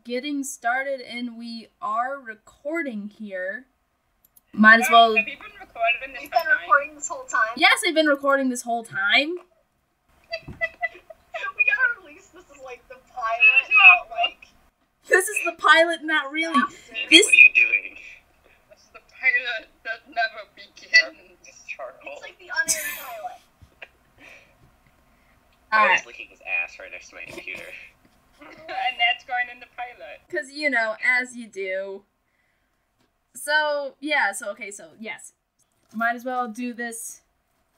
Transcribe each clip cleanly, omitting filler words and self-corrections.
getting started, and we are recording here. Might as well... Have you been recording this You've been recording this whole time? Yes, I've been recording this whole time. We gotta release this as, like, the pilot, not, like... This is the pilot, not really. Andy, what are you doing? This is the pilot that never begins. This charcoal. It's like the unaired pilot. I was licking his ass right next to my computer. And that's going in the pilot. Because, you know, as you do. So, yeah, so yes. Might as well do this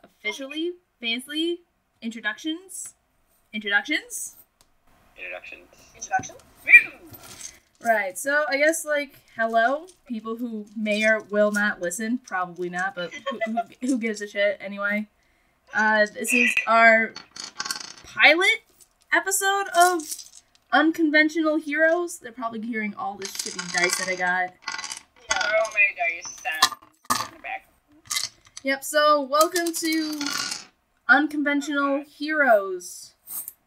officially, fancily. Introductions. Introductions. Woo! Right, so I guess, like, hello, people who may or will not listen. Probably not, but who gives a shit anyway. This is our pilot episode of Unconventional Heroes. They're probably hearing all this shitty dice that I got. So many dice in the back. Yep, so welcome to Unconventional Heroes,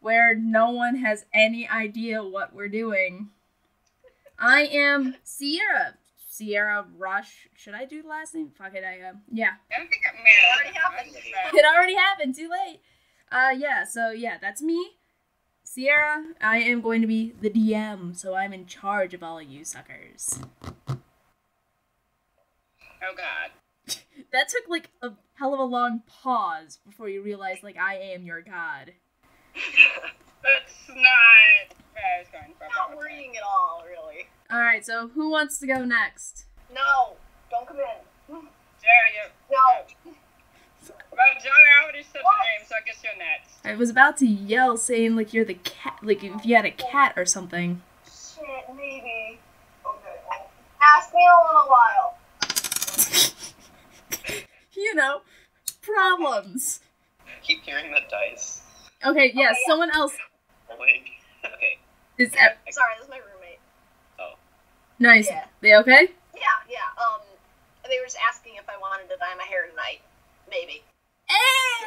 where no one has any idea what we're doing. I am Sierra. Sierra Rush. Should I do the last name? Fuck it, I am. Yeah. I don't think it already happened. It already happened, too late. Yeah, that's me. Sierra, I am going to be the DM, so I'm in charge of all of you suckers. Oh god. That took, like, a hell of a long pause before you realized, like, I am your god. That's not where I was going for. Not worrying at all, really. Alright, so who wants to go next? No, don't come in. Jerry, No. well, Jerry already said the name, so I guess you're next. I was about to yell, saying, like, you're the cat, like, if you had a cat or something. Shit, maybe. Okay. Ask me in a little while. You know, problems. Keep hearing the dice. Okay, yeah, yeah. someone else Rolling. Okay. is... Sorry, this is my roommate. Oh. Nice. Yeah. They okay? Yeah. They were just asking if I wanted to dye my hair tonight. Maybe. Hey!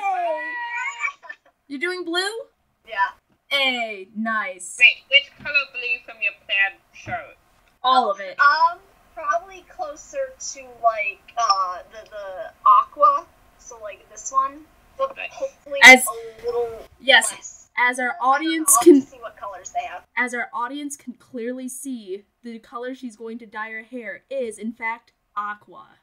You're doing blue? Yeah. Hey, nice. Wait, which color blue from your plaid shirt? All of it. Probably closer to, like, the aqua. So, like, this one. But Nice. hopefully As- a little Yes, less. as our audience I'll can... see what colors they have. As our audience can clearly see, the color she's going to dye her hair is, in fact, aqua.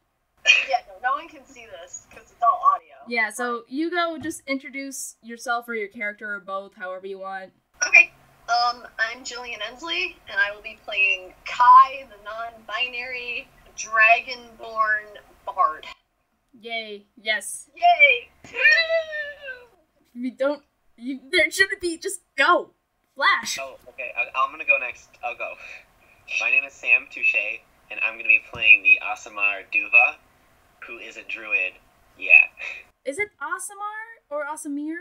Yeah, no one can see this, because it's all audio. Yeah, so you go just introduce yourself or your character or both, however you want. Okay. I'm Jillian Ensley, and I will be playing Kai, the non-binary dragonborn bard. Yay, yes. Yay! You don't... there shouldn't be... Just go! Flash! Oh, okay. I'm gonna go next. I'll go. My name is Sam Touche, and I'm gonna be playing the Aasimar Duva, who is a druid. Yeah. Is it Aasimar or Aasimir?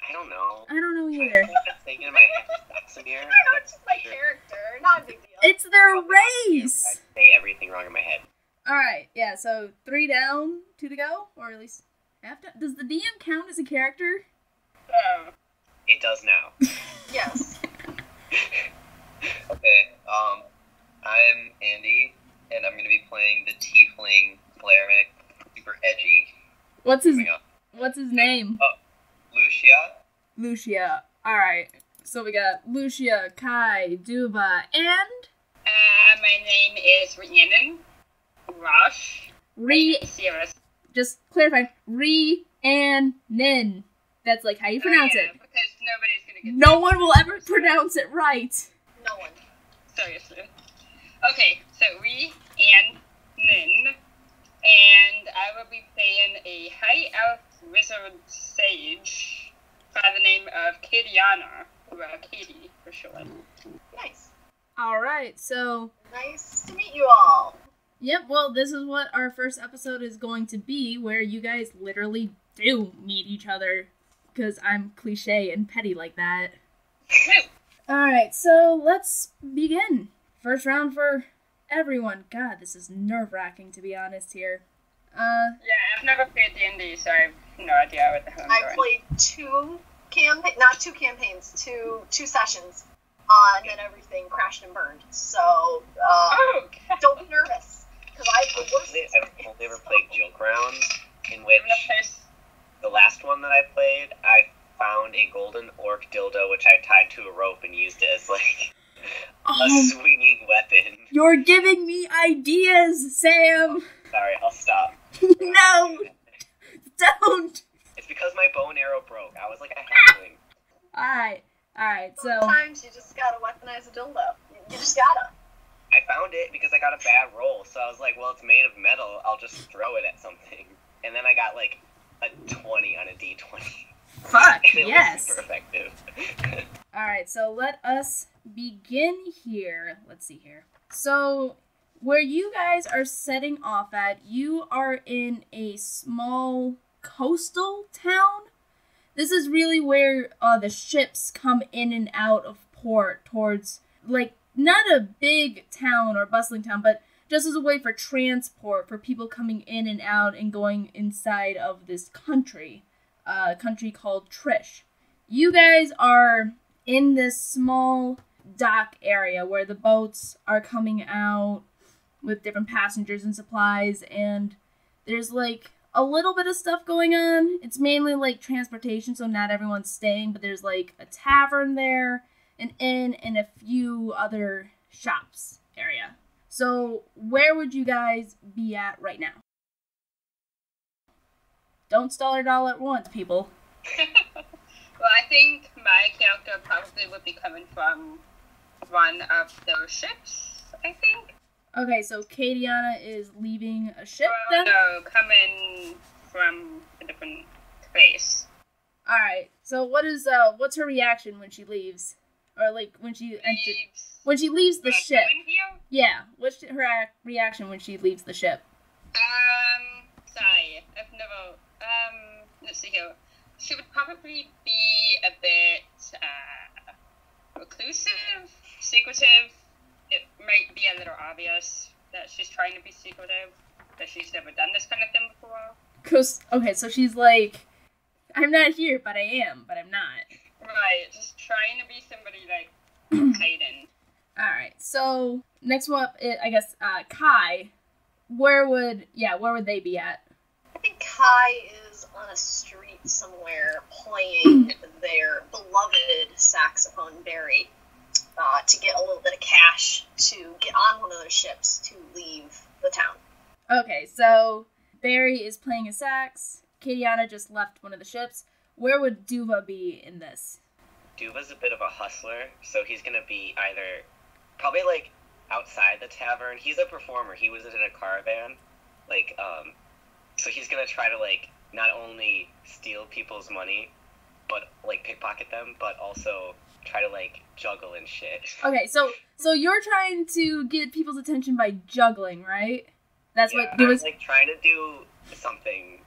I don't know. I don't know either. I'm thinking in my head it's Aasimir. I know, it's just my character. Not a big deal. It's their I race! say everything wrong in my head. Alright, yeah, so 3 down, 2 to go? Or at least half down? Does the DM count as a character? Oh. It does now. Yes. Okay, I'm Andy, and I'm gonna be playing the Tiefling Cleric, super edgy. What's his name? Lucia. Lucia. Alright, so we got Lucia, Kai, Duva, and... My name is Rhiannon Rush. Serious. Just clarifying, Rhiannon. That's like how you pronounce it. Because nobody's gonna get No one will ever pronounce it right. No one. seriously. Okay, so Rhiannon, and I will be playing a high elf wizard sage by the name of Kadiana, or Katie for short. Nice. Alright, so... Nice to meet you all. Yep, well, this is what our first episode is going to be, where you guys literally do meet each other, because I'm cliche and petty like that. Alright, so let's begin. First round for everyone. God, this is nerve-wracking, to be honest here. Yeah, I've never played D&D, so I have no idea what the hell I'm I doing. played two campaigns, and then everything crashed and burned. So don't be nervous, because I have the worst experience. I've only ever played joke rounds, in which the last one that I played, I found a golden orc dildo which I tied to a rope and used it as like a swinging weapon. You're giving me ideas, Sam. Sorry, I'll stop. No, don't. It's because my bow and arrow broke. I was like a halfling. Alright, so... Sometimes you just gotta weaponize a dildo. You just gotta. I found it because I got a bad roll, so I was like, well, it's made of metal, I'll just throw it at something. And then I got like a 20 on a d20. Fuck, and it yes. was super effective. Alright, so let us begin here. Let's see here. So, where you guys are setting off at, you are in a small coastal town. This is really where the ships come in and out of port towards, like, not a big town or bustling town, but just as a way for transport, for people coming in and out and going inside of this country, a country called Trish. You guys are in this small dock area where the boats are coming out with different passengers and supplies, and there's, like, a little bit of stuff going on. It's mainly, like, transportation, so not everyone's staying, but there's, like, a tavern there, an inn, and a few other shops area. So, where would you guys be at right now? Don't stall it all at once, people. Well, I think my character probably would be coming from one of those ships, I think. Okay, so Katiana is leaving a ship then? No, coming from a different place. Alright, so what's her reaction when she leaves? Or, like, when she leaves the ship? Yeah, what's her reaction when she leaves the ship? Sorry, I've never, let's see here. She would probably be a bit, reclusive, secretive. It might be a little obvious that she's trying to be secretive, that she's never done this kind of thing before. Okay, so she's like, I'm not here, but I am, but I'm not. Right, just trying to be somebody, like, hidden. Alright, so, next one up, I guess, Kai. Where would they be at? I think Kai is on a street somewhere playing their beloved saxophone Barry. To get a little bit of cash to get on one of those ships to leave the town. Okay, so Barry is playing a sax. Katiana just left one of the ships. Where would Duva be in this? Duva's a bit of a hustler, so he's gonna be either probably like outside the tavern. He's a performer. He was in a caravan, like so he's gonna try to like not only steal people's money, but like pickpocket them, but also try to like juggle and shit. Okay, so you're trying to get people's attention by juggling, right? That's what I'm like trying to do something.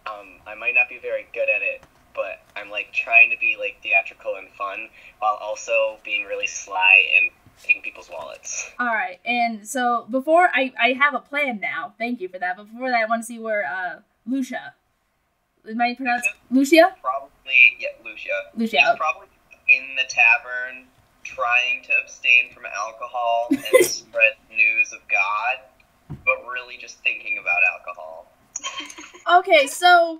I might not be very good at it, but I'm like trying to be like theatrical and fun while also being really sly and taking people's wallets. Alright, and so before I have a plan now. Thank you for that. But before that, I want to see where Lucia. Am I pronounced Lucia? Probably, yeah, Lucia. Lucia. He's probably in the tavern trying to abstain from alcohol and spread news of God, but really just thinking about alcohol. Okay, so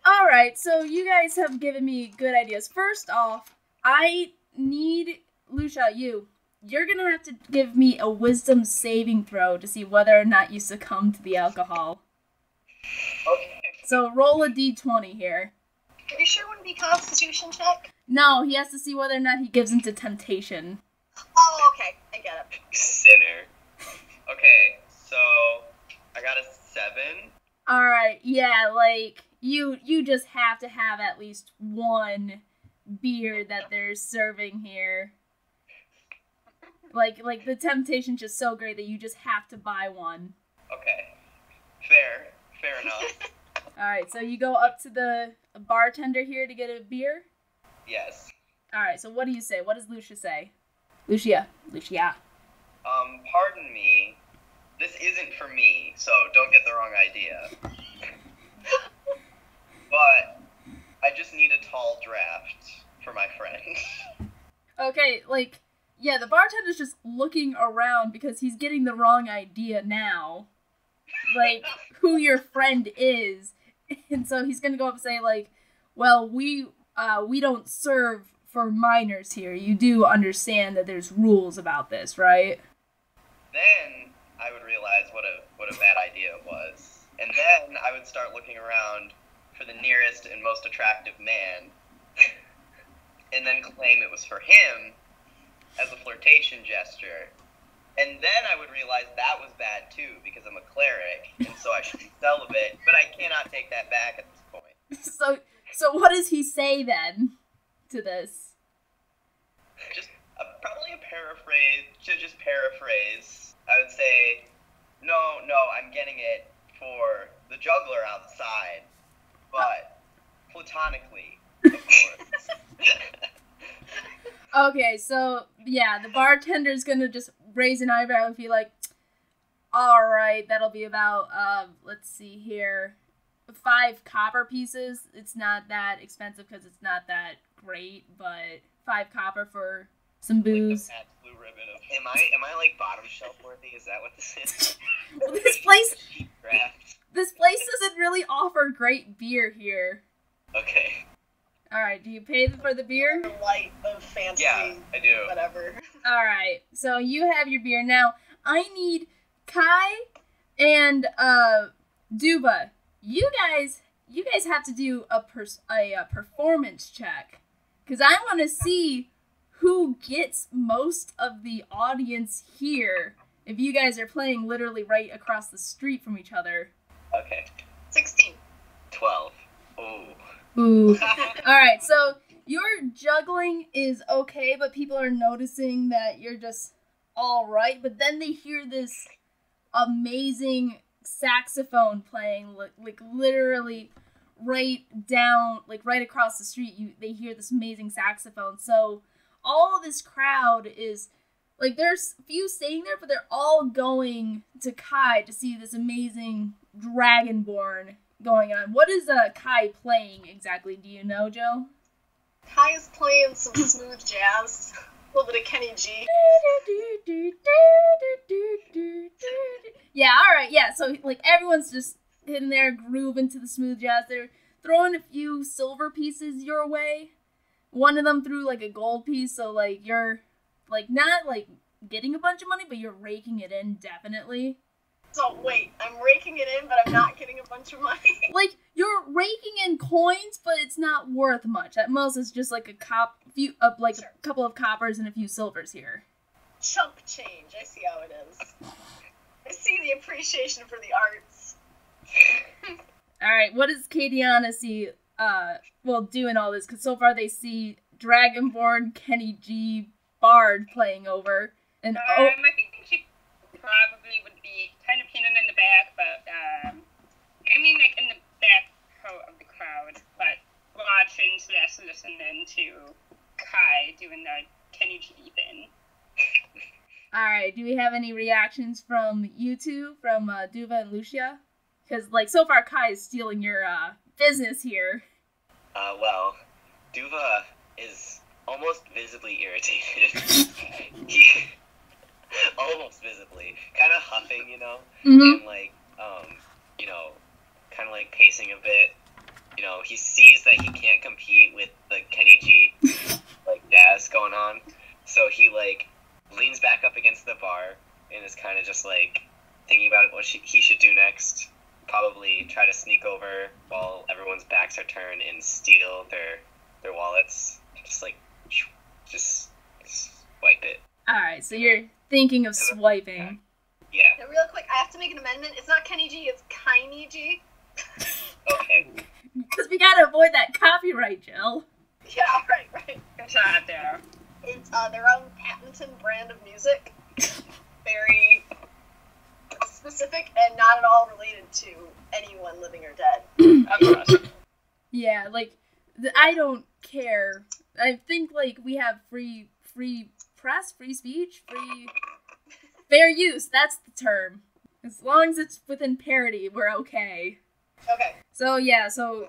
alright, so you guys have given me good ideas. First off, I need Lucia, you're gonna have to give me a wisdom saving throw to see whether or not you succumb to the alcohol. Okay. So roll a d20 here. Are you sure it wouldn't be Constitution check? No, he has to see whether or not he gives into temptation. Oh, okay. I get it. Sinner. Okay, so I got a 7. Alright, yeah, like, you just have to have at least one beer that they're serving here. Like the temptation's just so great that you just have to buy one. Okay. Fair enough. Alright, so you go up to the bartender here to get a beer? Yes. Alright, so what do you say? What does Lucia say? Lucia. Pardon me. This isn't for me, so don't get the wrong idea. But I just need a tall draft for my friend. Okay, like, yeah, the bartender's just looking around because he's getting the wrong idea now. Like, who your friend is. And so he's gonna go up and say, like, well, we don't serve for minors here. You do understand that there's rules about this, right? Then I would realize what a bad idea it was. And then I would start looking around for the nearest and most attractive man, and then claim it was for him as a flirtation gesture. And then I would realize that was bad too, because I'm a cleric, and so I should be celibate, but I cannot take that back at this point. So what does he say then to this? Just probably a paraphrase, just paraphrase. I would say, no, I'm getting it for the juggler outside, but platonically, of course. Okay, so, yeah, the bartender's gonna just raise an eyebrow and be like, alright, that'll be about, let's see here, 5 copper pieces. It's not that expensive because it's not that great, but 5 copper for some booze. Like the blue ribbon of, am I like bottom shelf worthy? Is that what this is? Well, this place doesn't really offer great beer here. Okay. Alright, do you pay for the beer? Light of fancy. Yeah, I do. Whatever. Alright, so you have your beer. Now, I need Kai and Duba. You guys have to do a performance check. Because I want to see who gets most of the audience here if you guys are playing literally right across the street from each other. Okay. 16. 12. Ooh. Alright, so your juggling is okay, but people are noticing that you're just alright, but then they hear this amazing saxophone playing, like literally right down, like right across the street. They hear this amazing saxophone. So all of this crowd is, like, there's a few staying there, but they're all going to Kai to see this amazing Dragonborn going on. What is Kai playing exactly? Do you know, Joe? Kai is playing some smooth jazz. A little bit of Kenny G. Yeah, alright, yeah, so, like, everyone's just hitting their groove into the smooth jazz. They're throwing a few silver pieces your way. One of them threw, like, a gold piece, so, like, you're, like, not, like, getting a bunch of money, but you're raking it in, definitely. So, wait, I'm raking it in, but I'm not getting a bunch of money? Like, you're raking in coins, but it's not worth much. At most, it's just, like, a couple of coppers and a few silvers here. Chump change, I see how it is. I see the appreciation for the arts. Alright, what does Kadiana see, doing all this? Because so far they see Dragonborn, Kenny G, Bard playing over. And I think she probably would be kind of hidden in the back, but, I mean, like, in the back of the crowd, but watching / listening to Kai doing the Kenny G thing. Alright, do we have any reactions from you two, from Duva and Lucia? Because, like, so far Kai is stealing your business here. Well, Duva is almost visibly irritated. He almost visibly, kind of huffing, you know, and like, you know, kind of like pacing a bit. You know, he sees that he can't compete with the Kenny G, like, jazz going on, so he like leans back up against the bar and is kind of just like thinking about what he should do next. Probably try to sneak over while everyone's backs are turned and steal their wallets. Just swipe it. Alright, so you're thinking of swiping. Yeah. Now, real quick, I have to make an amendment. It's not Kenny G, it's Kiney G. Okay. Because we gotta avoid that copyright, Jill. Yeah, right. Good job there. It's their own patented brand of music. Very specific and not at all related to anyone living or dead. Of course. Yeah, like, I don't care. I think, like, we have free press, free speech, fair use, that's the term. As long as it's within parody, we're okay. Okay. So, yeah, so,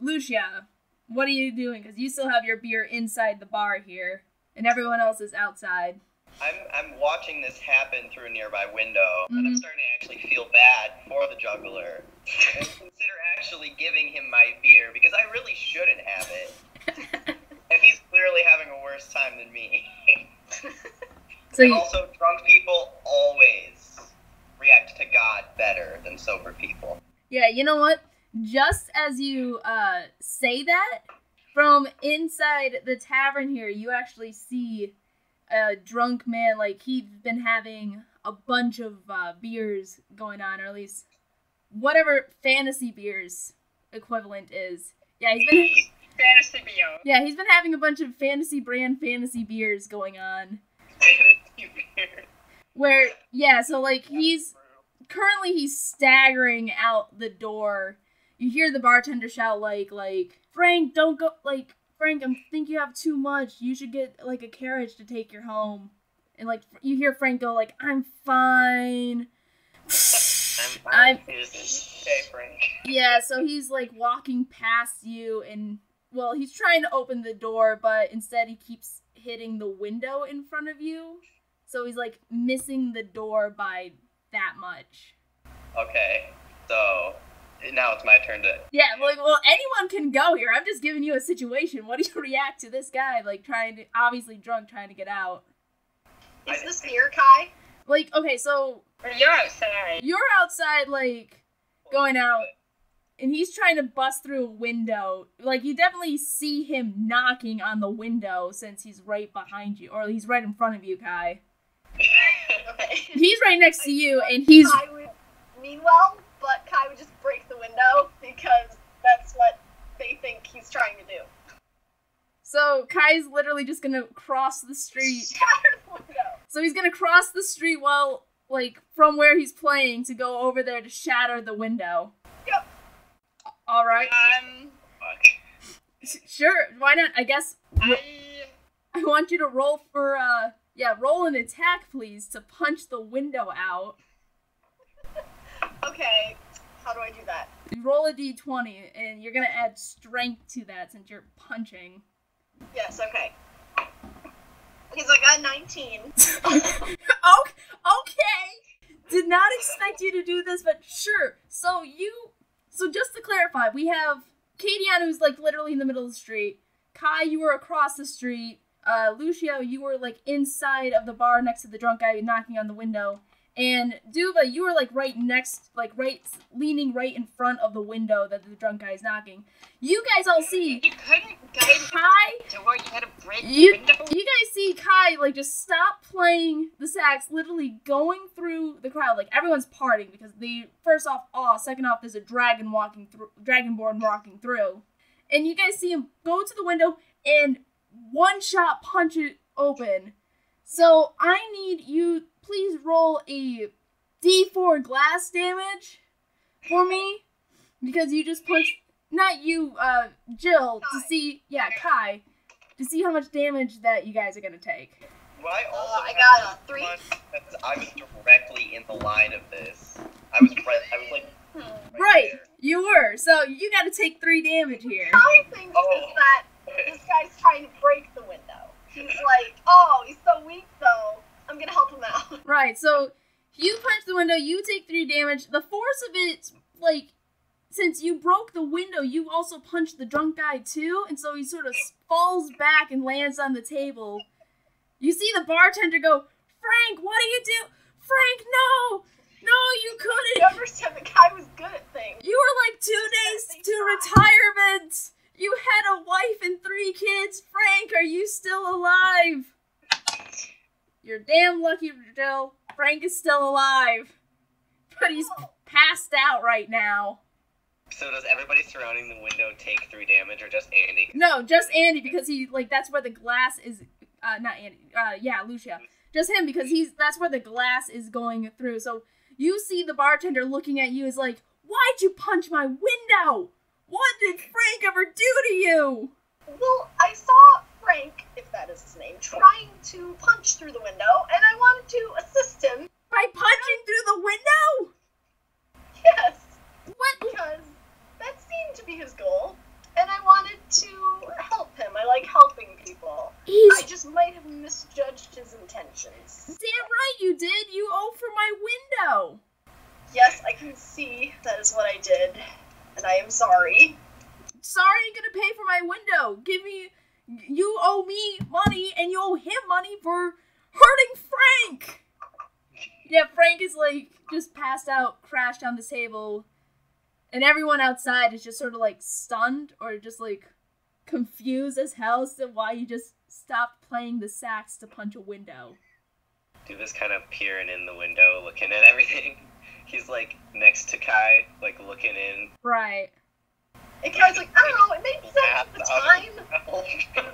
Lucia, What are you doing? Because you still have your beer inside the bar here, and everyone else is outside. I'm watching this happen through a nearby window, and I'm starting to actually feel bad for the juggler, and consider actually giving him my beer, because I really shouldn't have it. And he's clearly having a worse time than me. And also, drunk people always react to God better than sober people. Yeah, you know what? Just as you say that, from inside the tavern here, you actually see a drunk man. Like, he's been having a bunch of beers going on, or at least whatever fantasy beers equivalent is. Yeah, he's been fantasy beer. Yeah, he's been having a bunch of fantasy brand fantasy beers going on. Where, yeah, so like he's staggering out the door. You hear the bartender shout like, Frank, don't go, like, Frank, I think you have too much. You should get, like, a carriage to take you home. And, like, you hear Frank go, like, I'm fine. I'm okay, Frank. Yeah, so he's, like, walking past you, and, well, he's trying to open the door, but instead he keeps hitting the window in front of you. So he's, like, missing the door by that much. Okay, so now it's my turn to... Yeah, like, well, anyone can go here. I'm just giving you a situation. What do you react to this guy, like, obviously drunk, trying to get out? Is this near Kai? Like, okay, so... You're outside. You're outside, like, going out, and he's trying to bust through a window. Like, you definitely see him knocking on the window since he's right behind you, or he's right in front of you, Kai. Okay. He's right next to you, and he's... Kai would mean well, but Kai would just break the window, because that's what they think he's trying to do. So, Kai's literally just gonna cross the street. Shatter the window. So he's gonna cross the street while, like, from where he's playing to go over there to shatter the window. Yep. Alright. Sure, why not? I guess... I want you to roll for, roll an attack, please, to punch the window out. Okay, how do I do that? You roll a d20, and you're gonna add strength to that since you're punching. Yes, okay. Okay, so I got 19. Okay! Did not expect you to do this, but sure. So just to clarify, we have Kadian, who's, like, literally in the middle of the street. Kai, you were across the street. Lucio, you were, like, inside of the bar next to the drunk guy knocking on the window. And Duva, you were, like, leaning right in front of the window that the drunk guy is knocking. You guys all see You couldn't guide Kai. to where you had to break the You window. guys see Kai, like, just stop playing the sax, literally going through the crowd. Like, everyone's partying because first off, second off, there's a dragonborn walking through. And you guys see him go to the window and one-shot punch it open. So I need you, please roll a D4 glass damage for me, because you just punched, not you, Jill, to see, Kai, to see how much damage that you guys are gonna take. Well, I got a 3. I was directly in the line of this. I was like... Right, you were, so you gotta take 3 damage here. Kai thinks is that this guy's trying to break the window. He's like, oh, he's so weak though, I'm gonna help him out. Right, so you punch the window, you take 3 damage. The force of it, like, since you broke the window, you also punched the drunk guy too, and so he sort of falls back and lands on the table. You see the bartender go, Frank, what do you do? Frank, no! No, you couldn't! You understand the guy was good at things. You were like 2 days to retirement! You had a wife and 3 kids! Frank, are you still alive? You're damn lucky, Jill. Frank is still alive. But he's passed out right now. So does everybody surrounding the window take 3 damage, or just Andy? No, just Andy, because that's where the glass is, not Andy, Lucia. Just him, because that's where the glass is going through. So you see the bartender looking at you is like, why'd you punch my window? What did Frank ever do to you? Well, I saw Frank, if that is his name, trying to punch through the window, and I wanted to assist him. By punching through the window? Yes. What? Because that seemed to be his goal, and I wanted to sorry. Sorry, ain't gonna pay for my window. You owe me money, and you owe him money for hurting Frank. Yeah, Frank is like just passed out, crashed on the table, and everyone outside is just sort of like stunned or just like confused as hell as to why you just stopped playing the sax to punch a window. Dude is kind of peering in the window, looking at everything. He's like next to Kai, like looking in. Right. And Kai's like, I don't know, it made sense at the time.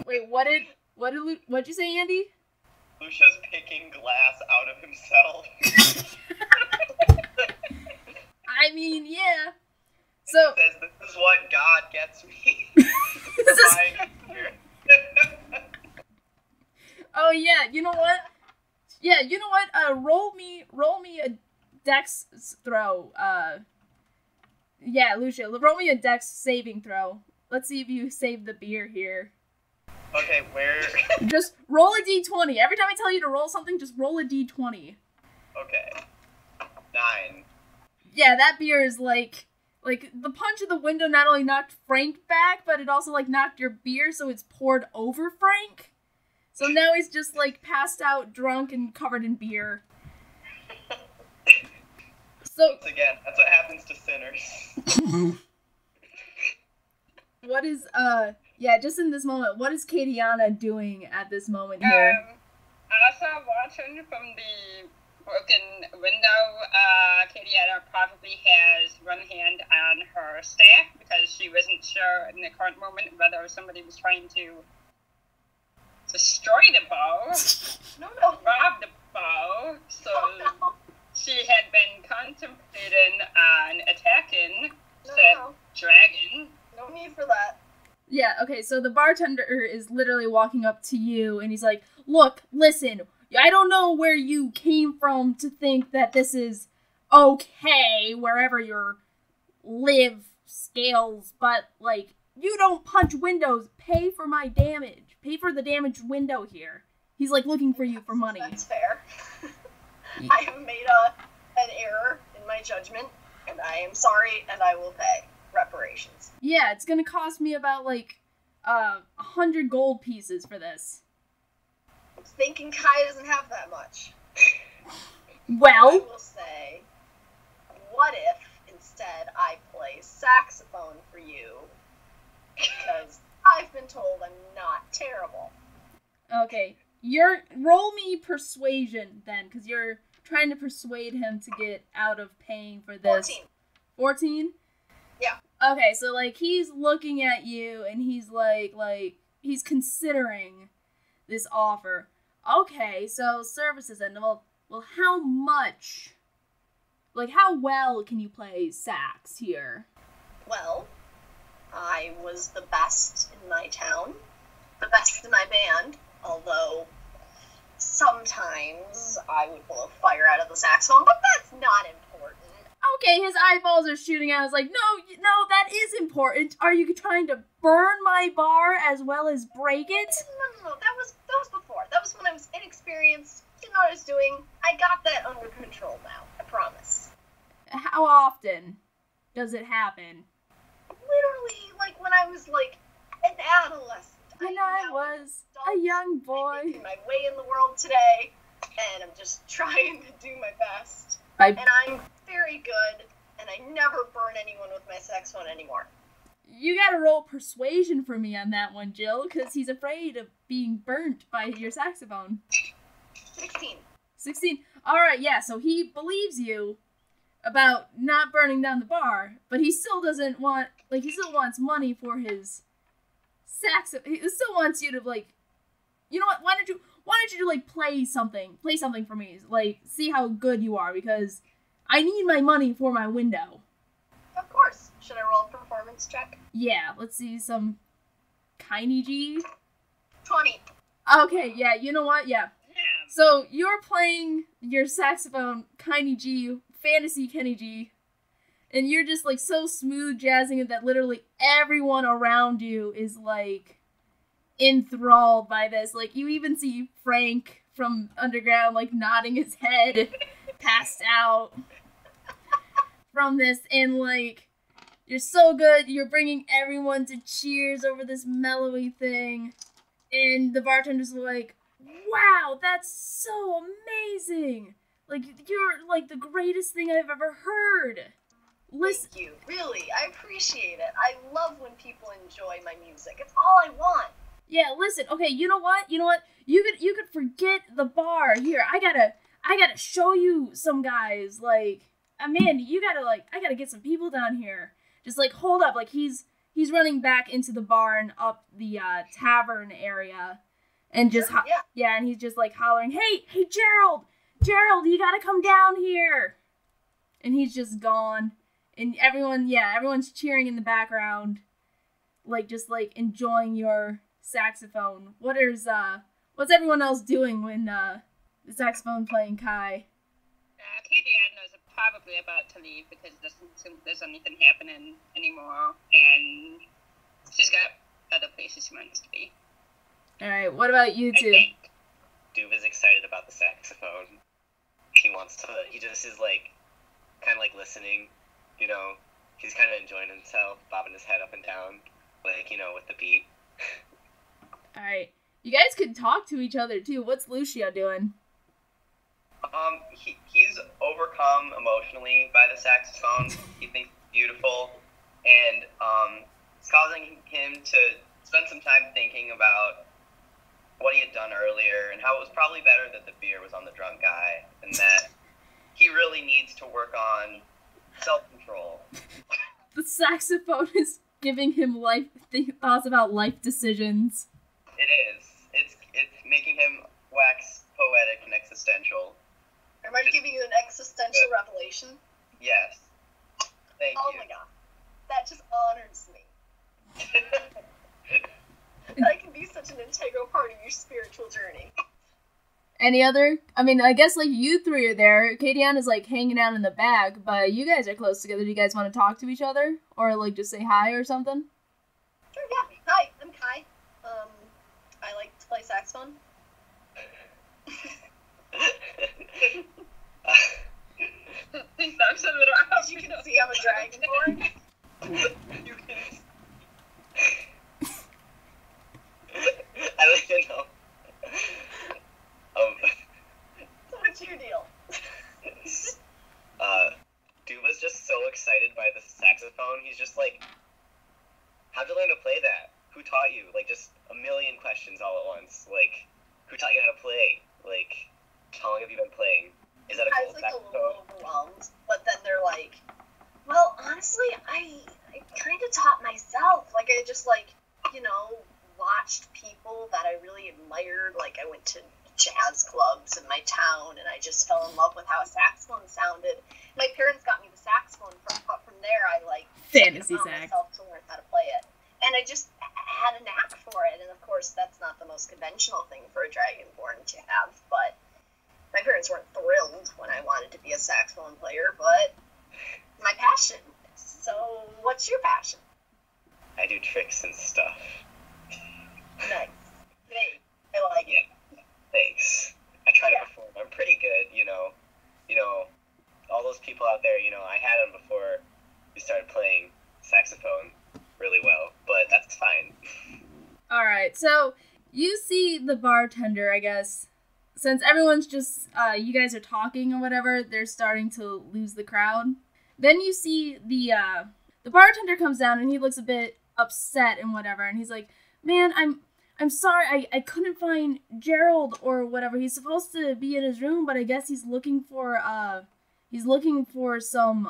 Wait, what'd you say, Andy? Lucia's picking glass out of himself. I mean, yeah. So He says, this is what God gets me. Oh yeah, you know what? Yeah, you know what? Roll me a dex throw. Yeah, Lucia, roll me a dex saving throw. Let's see if you save the beer here. Okay, where? Just roll a d20. Every time I tell you to roll something, just roll a d20. Okay. 9. Yeah, that beer is like the punch of the window not only knocked Frank back, but it also like knocked your beer, so it's poured over Frank. So now he's just like passed out, drunk, and covered in beer. So Once again, that's what happens to sinners. what is yeah, just in this moment, what is Katiana doing at this moment here? Also watching from the broken window, Katiana probably has one hand on her staff because she wasn't sure in the current moment whether somebody was trying to destroy the bow, rob the bow, so she had been contemplating on attacking said dragon. No need for that. Yeah, okay, so the bartender is literally walking up to you, and he's like, look, listen, I don't know where you came from to think that this is okay, wherever your live scales, but, like, you don't punch windows, pay for my damage. Pay for the damaged window here. He's, like, looking for you for money. That's fair. I have made an error in my judgment, and I am sorry, and I will pay reparations. Yeah, it's gonna cost me about, like, 100 gold pieces for this. I'm thinking Kai doesn't have that much. Well, I will say, what if instead I play saxophone for you? Because I've been told I'm not terrible. okay, roll me persuasion then, because you're trying to persuade him to get out of paying for this. 14. 14? Yeah. Okay, so, like, he's looking at you, and he's, like, he's considering this offer. Okay, so services, and, well, how much? Like, how well can you play sax here? Well, I was the best in my town, the best in my band, although sometimes I would blow fire out of the saxophone, but that's not important. Okay, his eyeballs are shooting out. I was like, no, that is important. Are you trying to burn my bar as well as break it? No, that was before. That was when I was inexperienced, didn't know what I was doing. I got that under control now, I promise. How often does it happen? Literally, like, when I was, like, an adolescent. When I was a young boy. I'm making my way in the world today, and I'm just trying to do my best. By And I'm very good, and I never burn anyone with my saxophone anymore. You gotta roll persuasion for me on that one, Jill, because he's afraid of being burnt by your saxophone. 16. 16. Alright, yeah, so he believes you about not burning down the bar, but he still doesn't want, like, he still wants money for his saxophone. He still wants you to, like, you know what, why don't you, like, play something for me, like, see how good you are, because I need my money for my window. Of course. Should I roll a performance check? Yeah, let's see some Kiney G. 20. Okay, yeah, you know what? Yeah. So you're playing your saxophone, Kiney G, fantasy Kenny G, and you're just like so smooth jazzing it that literally everyone around you is like enthralled by this. Like you even see Frank from underground like nodding his head, passed out from this, and like You're so good. You're bringing everyone to cheers over this mellowy thing. And the bartender's like, wow, that's so amazing. Like, you're like the greatest thing I've ever heard. Listen. Thank you. Really, I appreciate it. I love when people enjoy my music. It's all I want. Yeah, listen. Okay, you know what? You could forget the bar. Here, I gotta show you some guys. Like, Amanda, I gotta get some people down here. Just like hold up. Like he's running back into the barn up the tavern area, and just Sure, yeah. and he's just like hollering, hey Gerald, you gotta come down here. And he's just gone, and everyone's cheering in the background, like just like enjoying your saxophone. What's everyone else doing when the saxophone playing Kai? Katie is probably about to leave because there's anything happening anymore, and she's got other places she wants to be. All right, what about you two? Duve is excited about the saxophone. He just is like, kind of like listening, you know. He's kind of enjoying himself, bobbing his head up and down, like, you know, with the beat. All right, you guys could talk to each other too. What's Lucia doing? He's overcome emotionally by the saxophone. He thinks it's beautiful, and it's causing him to spend some time thinking about what he had done earlier and how it was probably better that the beer was on the drunk guy, and that he really needs to work on self-control. The saxophone is giving him thoughts about life decisions. It is. It's making him wax poetic and existential. Am I giving you an existential revelation? Yes. Thank you. Oh my god. That just honors me. I can be such an integral part of your spiritual journey. Any other? I mean, I guess like you three are there. Katian is like hanging out in the back, but you guys are close together. Do you guys want to talk to each other? Or like just say hi or something? Sure, yeah. Hi, I'm Kai. I like to play saxophone. As you can see, I'm a dragonborn. You can... I don't even know. So what's your deal? Dude was just so excited by the saxophone. He's just like, how'd you learn to play that? Who taught you? Like, just a million questions all at once. Like, who taught you how to play? Like, how long have you been playing? Is that a I cool was like a saxophone? little overwhelmed, but then they're like, well, honestly, I kind of taught myself. Like, I just, like, you know, watched people that I really admired. Like, I went to jazz clubs in my town, and I just fell in love with how a saxophone sounded. My parents got me the saxophone from there. I, like, Fantasy taught sax. myself to learn how to play it. And I just had a knack for it. And, of course, that's not the most conventional thing for a dragonborn to have, but my parents weren't thrilled when I wanted to be a saxophone player, but my passion. So, what's your passion? I do tricks and stuff. Nice. Hey, I like it. Thanks. I try to perform. I'm pretty good, you know. All those people out there, I had them before we started playing saxophone really well, but that's fine. All right, so you see the bartender, I guess. Since everyone's just, you guys are talking or whatever, they're starting to lose the crowd. Then you see the bartender comes down and he looks a bit upset and whatever, and he's like, man, I'm sorry, I couldn't find Gerald or whatever. He's supposed to be in his room, but I guess he's looking for some,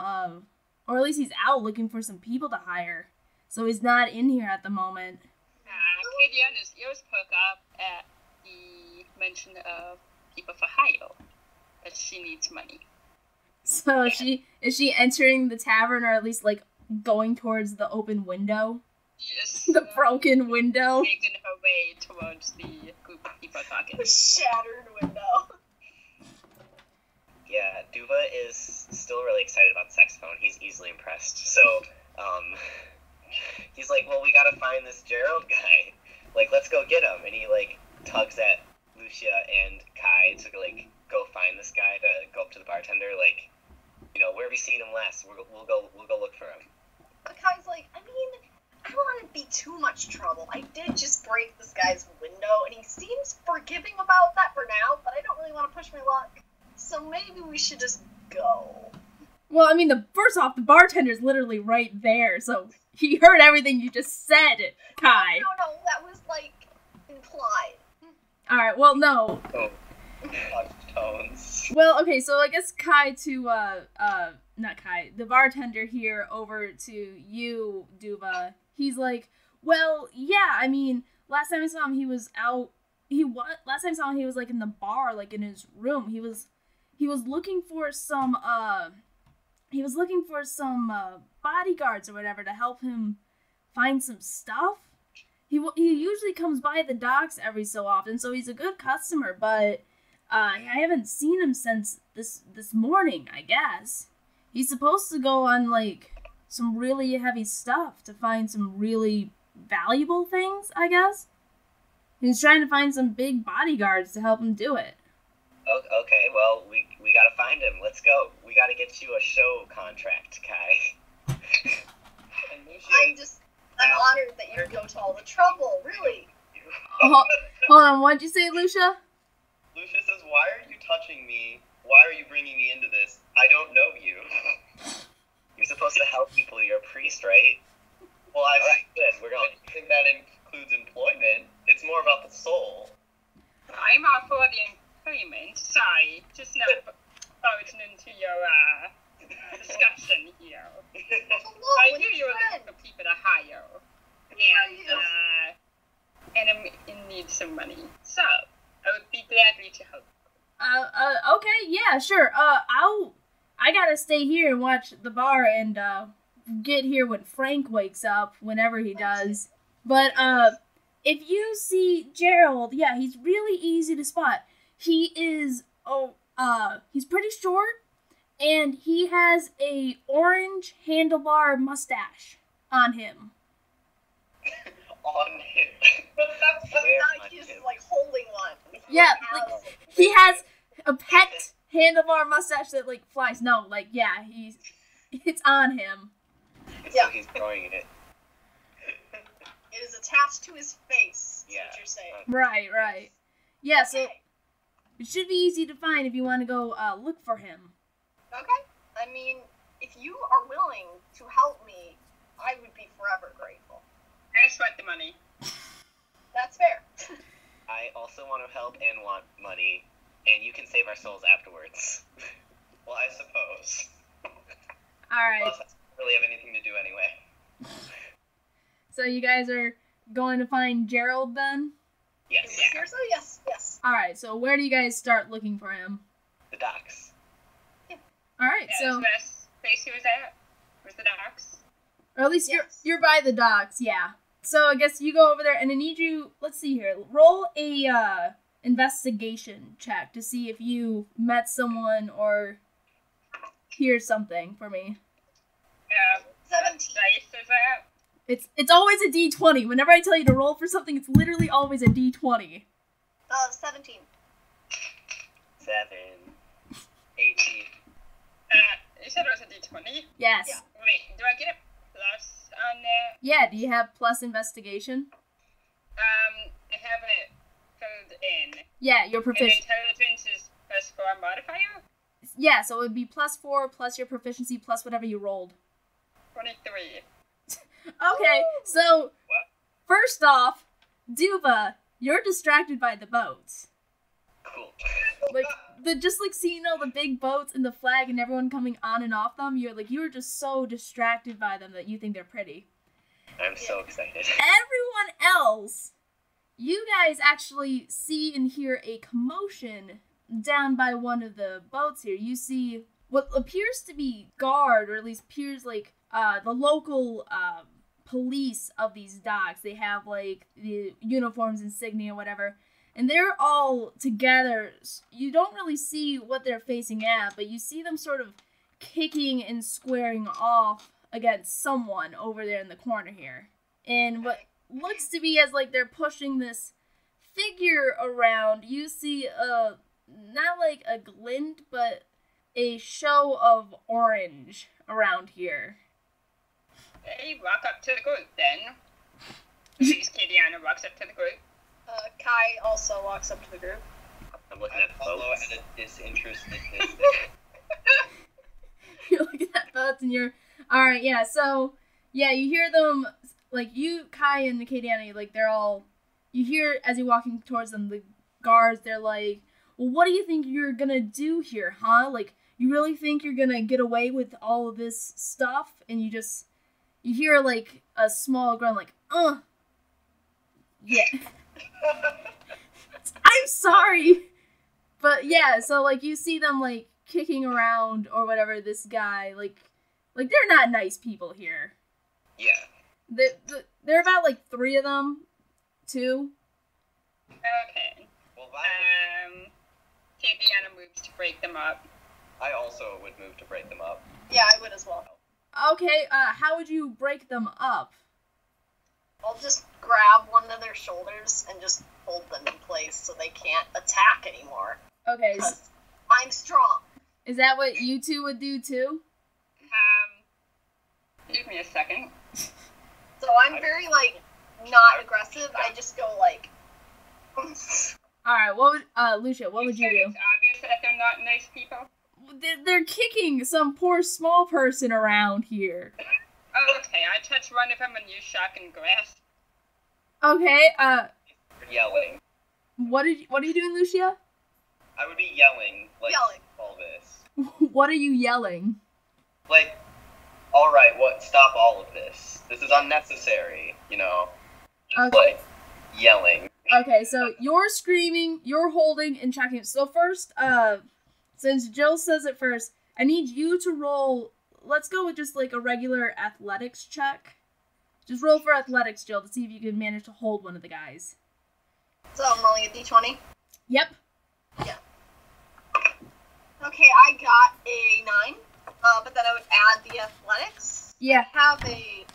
or at least he's out looking for some people to hire. So he's not in here at the moment. Kadiana's ears perk up at the mention of people for hire, that she needs money. So is she entering the tavern, or at least like going towards the open window? Yes. The broken window. Making her way towards the group of people talking. The shattered window. Yeah, Duva is still really excited about the saxophone. He's easily impressed. So, he's like, well, we gotta find this Gerald guy. Like, let's go get him. And he, like, tugs at Lucia and Kai to, like, go find this guy, to go up to the bartender, like, where have you seen him last? We'll go look for him. The guy's like, I mean, I don't want to be too much trouble. I did just break this guy's window, and he seems forgiving about that for now, but I don't really want to push my luck. So maybe we should just go. Well, I mean, first off, the bartender's literally right there, so he heard everything you just said, Kai. No, that was, like, implied. Alright, well, no. Oh, tones. Well, okay, so I guess Kai to, not Kai, the bartender here over to you, Duva, he's like, well, yeah, I mean, last time I saw him, he was out, last time I saw him, he was, like, in the bar, like, in his room, he was looking for some, bodyguards or whatever to help him find some stuff. He usually comes by the docks every so often, so he's a good customer, but I haven't seen him since this morning, I guess. He's supposed to go on, like, some really heavy stuff to find some really valuable things, I guess. He's trying to find some big bodyguards to help him do it. Okay, well, we gotta find him. Let's go. We gotta get you a show contract, Kai. And Lucia, I'm honored that you go to all the trouble, really. Hold on, what'd you say, Lucia? Lucia says, why are you touching me? Why are you bringing me into this? I don't know you. You're supposed to help people. You're a priest, right? Well, Alright, good. We're I going. think that includes employment. It's more about the soul. I'm all for the employment. Sorry, just not voting into your discussion here. Hello, I with hear your you're friend. looking for people to hire. And I'm in need some money. So, I would be glad to help. Okay, yeah, sure. I gotta stay here and watch the bar and, get here when Frank wakes up, whenever he does. But, if you see Gerald, yeah, he's really easy to spot. He is, he's pretty short, and he has a orange handlebar mustache on him. On him. Now he's, like, holding one. Yeah, like, he has a pet handlebar mustache that, like, flies. No, like, yeah, it's on him. Yeah. So he's growing it. It is attached to his face, is Yeah. what you're saying. Right. Yeah, so Okay. it should be easy to find if you want to go look for him. Okay. I mean, if you are willing to help me, I would be forever grateful. I just want the money. That's fair. I also want to help and want money, and you can save our souls afterwards. Well, I suppose. Alright, Plus, I don't really have anything to do anyway. so you guys are going to find Gerald then? Yes. Seriously? Yes. Alright, so where do you guys start looking for him? The docks. Alright, Yeah, so, that's the best place he was at. Was the docks. or at least Yes. you're by the docks, yeah. So I guess you go over there, and I need you, let's see here, roll a, investigation check to see if you met someone or hear something for me. 17. Dice is that? It's always a D20. Whenever I tell you to roll for something, it's literally always a D20. 17. 7. 18. You said it was a D20? Yes. Yeah. Wait, do I get a plus on that? Yeah, do you have plus investigation? I have it filled in. Yeah, you're And proficient. intelligence is plus 4 modifier? Yeah, so it would be +4 plus your proficiency plus whatever you rolled. 23. Okay, so What? first off, Duva, you're distracted by the boats. Cool. Like just seeing all the big boats and the flag and everyone coming on and off them, you're just so distracted by them that you think they're pretty. I'm so excited. Everyone else, you guys actually see and hear a commotion down by one of the boats here. You see what appears to be guard, or at least appears like the local police of these docks. They have like the uniforms, insignia, whatever, and they're all together. You don't really see what they're facing at, but you see them sort of kicking and squaring off against someone over there in the corner here. And what looks to be as like they're pushing this figure around, you see not like a glint, but a show of orange around here. They walk up to the group then. Kadiana walks up to the group. Kai also walks up to the group. I'm looking I at follow boats. at a disinterested distance. You're looking at boats and you're... Alright, yeah, so... Yeah, you hear them... Like, you, Kai, and Kadiana, like, they're all... You hear, as you're walking towards them, the guards, they're like, well, what do you think you're gonna do here, huh? Like, you really think you're gonna get away with all of this stuff? And you hear, like, a small grunt, like, yeah. I'm sorry! But, yeah, so, like, you see them, like, kicking around, or whatever, this guy, like, they're not nice people here. Yeah. There are about, like, 3 of them. 2. Okay. Well, Kadiana moves to break them up. I also would move to break them up. Yeah, I would as well. Okay, how would you break them up? I'll just grab one of their shoulders and just hold them in place so they can't attack anymore. Okay, Because I'm strong. is that what you 2 would do too? Give me a second. So I'm very, like, not aggressive. I just go, like... Alright, what would, Lucia, what would you said do? It's obvious that they're not nice people. They're kicking some poor small person around here. Oh, okay, I touch one of them and use shocking grasp. Okay, Yelling. what are you doing, Lucia? I would be yelling, like, Yelling. all this. What are you yelling? Like, alright, stop all of this. This is unnecessary, you know? Just, Okay. like, yelling. Okay, so you're screaming, you're holding and tracking. So first, since Jill says it first, I need you to roll, let's go with just like a regular athletics check. Just roll for athletics, Jill, to see if you can manage to hold one of the guys. So I'm rolling a d20. Yep. Okay, I got a 9. But then I would add the athletics. Yeah. I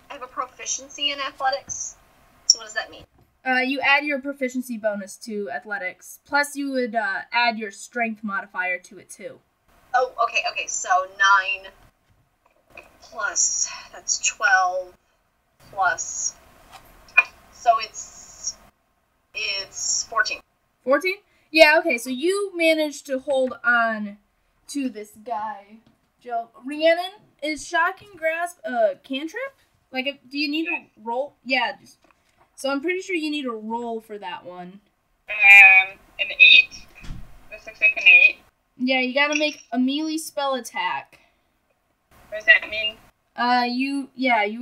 have a proficiency in athletics. So what does that mean? You add your proficiency bonus to athletics. Plus you would add your strength modifier to it too. Oh, okay, so 9 plus, that's 12 plus, so it's 14. 14? Yeah, okay, so you managed to hold on to this guy, Jill. Rhiannon, is Shocking Grasp a cantrip? Like, do you need to roll? Yeah, so I'm pretty sure you need a roll for that one. An 8. This looks like an 8. Yeah, you gotta make a melee spell attack. What does that mean? You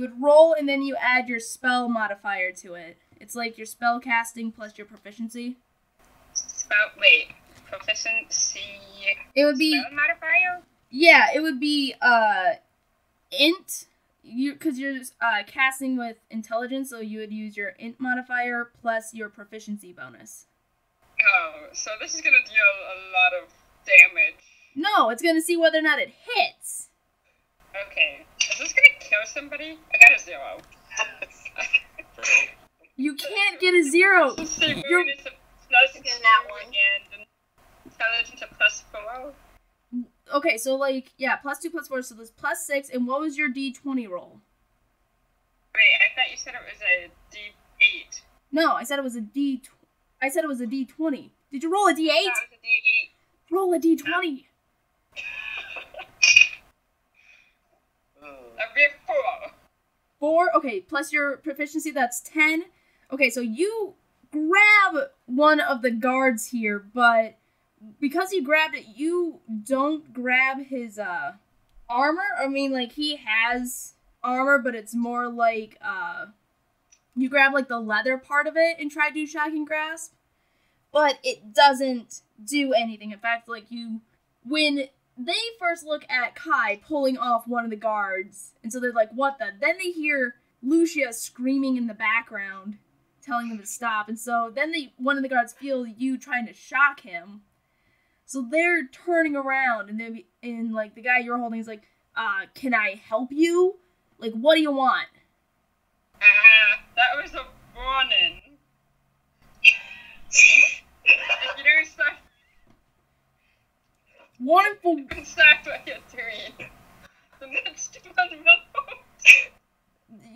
would roll and then you add your spell modifier to it. It's like your spell casting plus your proficiency. Proficiency. It would be Spell modifier? Yeah, it would be int. Because you're casting with intelligence, so you would use your int modifier plus your proficiency bonus. Oh, so this is gonna deal a lot of damage. No, it's gonna see whether or not it hits. Okay. Is this gonna kill somebody? I got a 0. You can't get a 0. Proficiency You're- bonus of plus Get that 2 one. and intelligence of plus 4. Okay, so plus 2 plus 4, so there's plus 6. And what was your d20 roll? Wait, I thought you said it was a D8. No, I said it was a d20. Did you roll a d8? I thought it was a D8. Roll a d20. A big 4. 4. Okay, plus your proficiency, that's 10. Okay, so you grab one of the guards here, but because you grabbed it, you don't grab his armor. I mean, like, he has armor, but it's more like you grab like the leather part of it and try to do Shocking Grasp, but it doesn't do anything. In fact, like, when they first look at Kai pulling off one of the guards, and so they're like, what the? Then they hear Lucia screaming in the background, telling them to stop, and so then one of the guards feel you trying to shock him. So they're turning around, and like the guy you're holding is like, can I help you? Like, what do you want? That was a warning. If you don't stop, Warning for stop what you're doing. The next one will.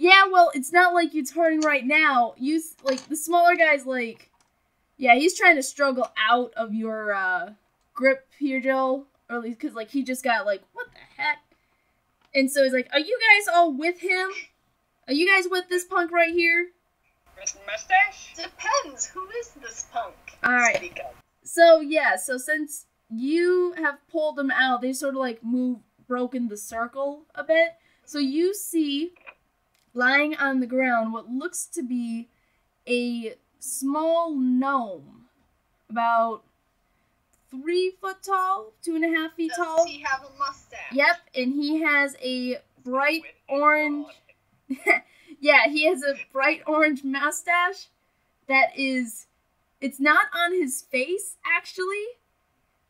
Yeah, well, it's not like you turning right now. Like, the smaller guy's like, yeah, he's trying to struggle out of your grip here, Jill. Or at least because, like, he just got, like, what the heck? And so he's like, are you guys all with him? Are you guys with this punk right here? Mustache? Depends. Who is this punk? Alright. So, yeah, so since you have pulled them out, they sort of, like, broken the circle a bit. So you see, lying on the ground, what looks to be a small gnome. About 3 foot tall, 2.5 feet tall. Does he have a mustache? Yep, and he has a bright orange... Yeah, he has a bright orange mustache that is... It's not on his face, actually.